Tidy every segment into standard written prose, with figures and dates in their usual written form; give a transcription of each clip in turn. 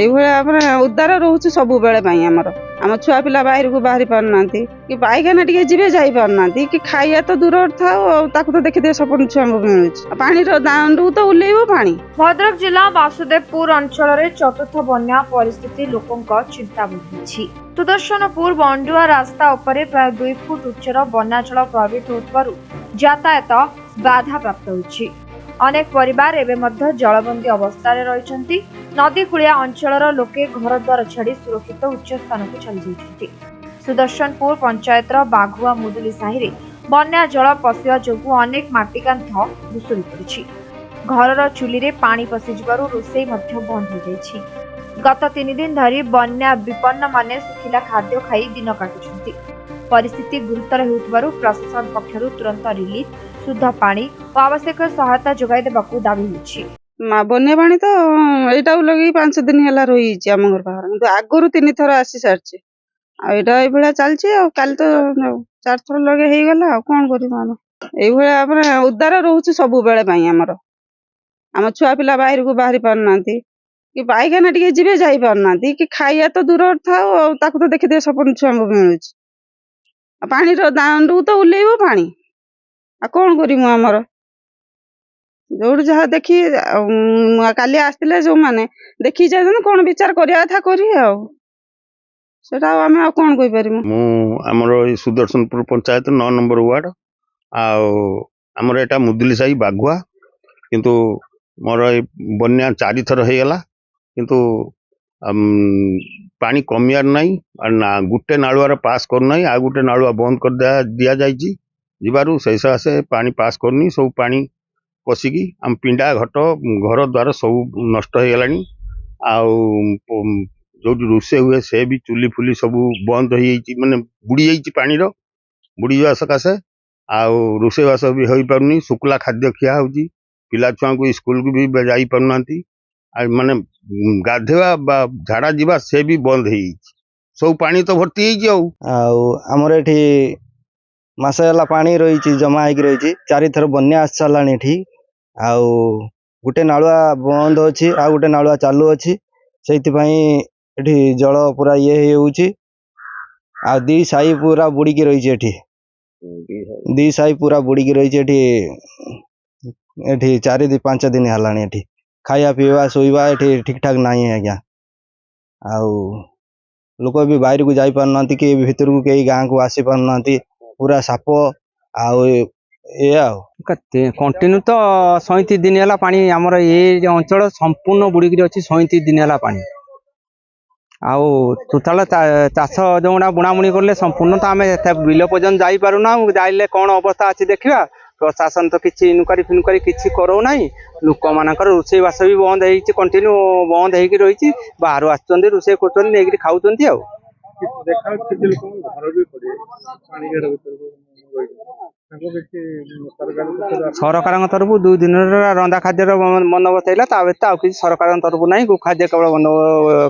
এইভাবে ଉଦାର ରହୁଛି ସବୁବେଳେ ପାଇଁ ଆମ ଛୁଆ ପିଲା ବାହାରକୁ ବାହାରି ପାରୁନାହାନ୍ତି କି ପାଇଖାନା ଟିକେ ଯିବେ ଯାଇ ପାରୁନାହାନ୍ତି କି ଖାଇବା ତ ଦୂରରେ ଥାଉ ଆଉ ତାକୁ ତ ଦେଖିଦେବେ ସପନ ଛୁଆଙ୍କୁ ମିଳୁଛି ପାଣିର ଦାଣ୍ଡକୁ ତ ଓହ୍ଲେଇବ ପାଣି। ଭଦ୍ରକ ଜିଲ୍ଲା ବାସୁଦେବପୁର ଅଞ୍ଚଳରେ ଚତୁର୍ଥ ବନ୍ୟା ପରିସ୍ଥିତି ଲୋକଙ୍କ ଚିନ୍ତା ବଢ଼ାଇଛି। ସୁଦର୍ଶନପୁର ବଣ୍ଡୁଆ ରାସ୍ତା ଉପରେ ପ୍ରାୟ 2 ଫୁଟ ଉଚ୍ଚର ବନ୍ୟାଜଳ ପ୍ରଭାବିତ ହେଉଥିବାରୁ ଯାତାୟାତ ବାଧାପ୍ରାପ୍ତ ହୋଇଛି। ଅନେକ ପରିବାର ଏବେ ମଧ୍ୟ ଜଳବନ୍ଦୀ ଅବସ୍ଥାରେ ରହିଛନ୍ତି। ନଦୀ କୂଳିଆ ଅଞ୍ଚଳର ଲୋକେ ଘରଦ୍ୱାର ଛାଡ଼ି ସୁରକ୍ଷିତ ଉଚ୍ଚ ସ୍ଥାନକୁ ଚାଲିଯାଇଛନ୍ତି। ସୁଦର୍ଶନପୁର ପଞ୍ଚାୟତର ବାଘୁଆ ମୁଦୁଲି ସାହିରେ ବନ୍ୟା ଜଳ ପଶିବା ଯୋଗୁଁ ଅନେକ ମାଟିକାନ୍ଥ ଭୁଶୁଡ଼ି ପଡ଼ିଛି। ଘରର ଚୁଲିରେ ପାଣି ପଶିଯିବାରୁ ରୋଷେଇ ମଧ୍ୟ ବନ୍ଦ ହୋଇଯାଇଛି। ଗତ 3 ଦିନ ଧରି ବନ୍ୟା ବିପନ୍ନମାନେ ଶୁଖିଲା ଖାଦ୍ୟ ଖାଇ ଦିନ କାଟୁଛନ୍ତି। ପରିସ୍ଥିତି ଗୁରୁତର ହେଉଥିବାରୁ ପ୍ରଶାସନ ପକ୍ଷରୁ ତୁରନ୍ତ ରିଲିଫ, ଶୁଦ୍ଧ ପାଣି ଓ ଆବଶ୍ୟକ ସହାୟତା ଯୋଗାଇ ଦେବାକୁ ଦାବି ହୋଇଛି। ବନ୍ୟା ପାଣି ତ ଏଇଟାକୁ ଲଗେଇ 5 ଦିନ ହେଲା ରହିଯାଇଛି ଆମ ଘର ପାଖରେ, କିନ୍ତୁ ଆଗରୁ 3 ଥର ଆସି ସାରିଛି। ଆଉ ଏଇଟା ଏଇଭଳିଆ ଚାଲିଛି। ଆଉ କାଲି ତ 4 ଥର ଲଗେଇ ହେଇଗଲା। ଆଉ କଣ କରିବୁ ଆମେ? ଏଇଭଳିଆ ଉଦାର ରହୁଛି ସବୁବେଳେ ପାଇଁ ଆମ ଛୁଆ ପିଲା ବାହାରକୁ ବାହାରି ପାରୁନାହାନ୍ତି କି ପାଇଖାନା ଟିକେ ଯିବେ ଯାଇ ପାରୁନାହାନ୍ତି କି ଖାଇବା ତ ଦୂରରେ ଥାଉ ଆଉ ତାକୁ ତ ଦେଖିଦେବେ ସପନ ଛୁଆଙ୍କୁ ମିଳୁଛି ପାଣିର ଦାଣ୍ଡକୁ ତ ଓହ୍ଲେଇବ ପାଣି। ଆଉ କଣ କରିବୁ ଯୋଉଠି ଯାହା ଦେଖି କାଲି ଆସିଥିଲେ ଯୋଉମାନେ ଦେଖି ଯାଇଛନ୍ତି କଣ ବିଚାର କରିବା କଥା କରିବେ ଆଉ ସେଟା ଆମେ ଆଉ କଣ କହିପାରିବୁ। ମୁଁ ଆମର ଏଇ ସୁଦର୍ଶନପୁର ପଞ୍ଚାୟତ 9 ନମ୍ବର ୱାର୍ଡ ଆଉ ଆମର ଏଟା ମୁଦୁଲି ସାହି ବାଘୁଆ। କିନ୍ତୁ ମୋର ଏଇ ବନ୍ୟା 4 ଥର ହେଇଗଲା, କିନ୍ତୁ ପାଣି କମିବାର ନାହିଁ। ନା ଗୋଟେ ନାଳୁଆର ପାସ୍ କରୁନାହିଁ, ଆଉ ଗୋଟେ ନାଳୁଆ ବନ୍ଦ କରି ଦିଆଯାଇଛି ଯିବାରୁ ସେଇ ସକାଶେ ପାଣି ପାସ୍ କରୁନି। ସବୁ ପାଣି ପଶିକି ଆମ ପିଣ୍ଡା ଘଟ ଘର ଦ୍ୱାର ସବୁ ନଷ୍ଟ ହେଇଗଲାଣି। ଆଉ ଯୋଉଠି ରୋଷେଇ ହୁଏ ସେ ବି ଚୁଲି ଫୁଲି ସବୁ ବନ୍ଦ ହେଇଯାଇଛି, ମାନେ ବୁଡ଼ି ଯାଇଛି ପାଣିର ବୁଡ଼ିଯିବା ସକାଶେ। ଆଉ ରୋଷେଇବାସ ବି ହୋଇପାରୁନି, ଶୁଖିଲା ଖାଦ୍ୟ ଖିଆ ହେଉଛି। ପିଲା ଛୁଆଙ୍କୁ ସ୍କୁଲକୁ ବି ଯାଇ ପାରୁନାହାନ୍ତି। ଆଉ ମାନେ ଗାଧୋଇବା ବା ଝାଡ଼ା ଯିବା ସେ ବି ବନ୍ଦ ହେଇଯାଇଛି, ସବୁ ପାଣି ତ ଭର୍ତ୍ତି ହେଇଛି। ଆଉ ଆମର ଏଠି ମାସେ ହେଲା ପାଣି ରହିଛି, ଜମା ହେଇକି ରହିଛି। 4 ଥର ବନ୍ୟା ଆସି ସାରିଲାଣି ଏଠି। ଆଉ ଗୋଟେ ନାଳୁଆ ବନ୍ଦ ଅଛି, ଆଉ ଗୋଟେ ନାଳୁଆ ଚାଲୁ ଅଛି। ସେଇଥିପାଇଁ ଏଠି ଜଳ ପୁରା ଇଏ ହେଇଯାଉଛି। ଆଉ 2 ସାହି ପୁରା ବୁଡ଼ିକି ରହିଛି ଏଠି। 2 ସାହି ପୁରା ବୁଡ଼ିକି ରହିଛି ଏଠି। 4-5 ଦିନ ହେଲାଣି ଏଠି ଖାଇବା ପିଇବା ଶୋଇବା ଏଠି ଠିକ୍ ଠାକ୍ ନାହିଁ ଆଜ୍ଞା। ଆଉ ଲୋକ ବି ବାହାରକୁ ଯାଇ ପାରୁନାହାନ୍ତି, କି ଭିତରକୁ କେହି ଗାଁକୁ ଆସି ପାରୁନାହାନ୍ତି। ପୁରା ସାପ ଆଉ ଆଉ କଣ୍ଟିନ୍ୟू ତ 37 ଦିନ ହେଲା ପାଣି ଆମର ଏ ଅଞ୍ଚଳ ସମ୍ପୂର୍ଣ୍ଣ ବୁଡ଼ିକିରି ଅଛି। 37 ଦିନ ହେଲା ପାଣି। ଆଉ ଟୋଟାଲ ଚାଷ ଯେଉଁଟା ବୁଣାବୁଣି କଲେ ସମ୍ପୂର୍ଣ୍ଣ ତ ଆମେ ବିଲ ପର୍ଯ୍ୟନ୍ତ ଯାଇପାରୁନା। ଯାଇଲେ କ'ଣ ଅବସ୍ଥା ଅଛି ଦେଖିବା। ପ୍ରଶାସନ ତ କିଛି ଇନକ୍ୱାରି ଫିନକ୍ୱାରି କିଛି କରଉନାହିଁ। ଲୋକମାନଙ୍କର ରୋଷେଇବାସ ବି ବନ୍ଦ ହେଇଛି, କଣ୍ଟିନ୍ୟୁ ବନ୍ଦ ହେଇକି ରହିଛି। ବାହାରୁ ଆସୁଛନ୍ତି, ରୋଷେଇ କରୁଛନ୍ତି, ନେଇକିରି ଖାଉଛନ୍ତି। ଆଉ ସରକାରଙ୍କ ତରଫରୁ 2 ଦିନର ରନ୍ଧା ଖାଦ୍ୟର ବନ୍ଦୋବସ୍ତ ହେଇଲା। ତା ବ୍ୟତୀତ ଆଉ କିଛି ସରକାରଙ୍କ ତରଫରୁ ନାହିଁ। ଗୋଖାଦ୍ୟ କେବଳ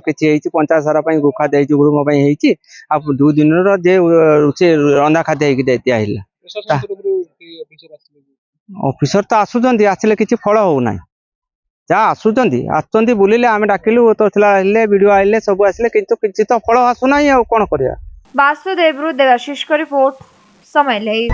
କିଛି ହେଇଛି, ପଞ୍ଚାୟତ ସାରା ପାଇଁ ଗୋଖାଦ୍ୟ ହେଇଛି, ଗୃହ ପାଇଁ ହେଇଛି। ଆଉ 2 ଦିନର ଯେ ରୋଷେଇ ରନ୍ଧା ଖାଦ୍ୟ ହେଇକି ଦିଆହେଲା। ଅଫିସର ତ ଆସୁଛନ୍ତି, ଆସିଲେ କିଛି ଫଳ ହଉନାହିଁ। ଯାହା ଆସୁଛନ୍ତି ବୁଲିଲେ, ଆମେ ଡାକିଲୁ, ତହସିଲଦାର ଆସିଲେ, ବିଡିଓ ଆସିଲେ, ସବୁ ଆସିଲେ, କିନ୍ତୁ କିଛି ତ ଫଳ ଆସୁନାହିଁ। ଆଉ କ'ଣ କରିବା। ବାସୁଦେବରୁ ଦେବାଶିଷଙ୍କ ରିପୋର୍ଟ, ସମୟ ଲାଇଭ।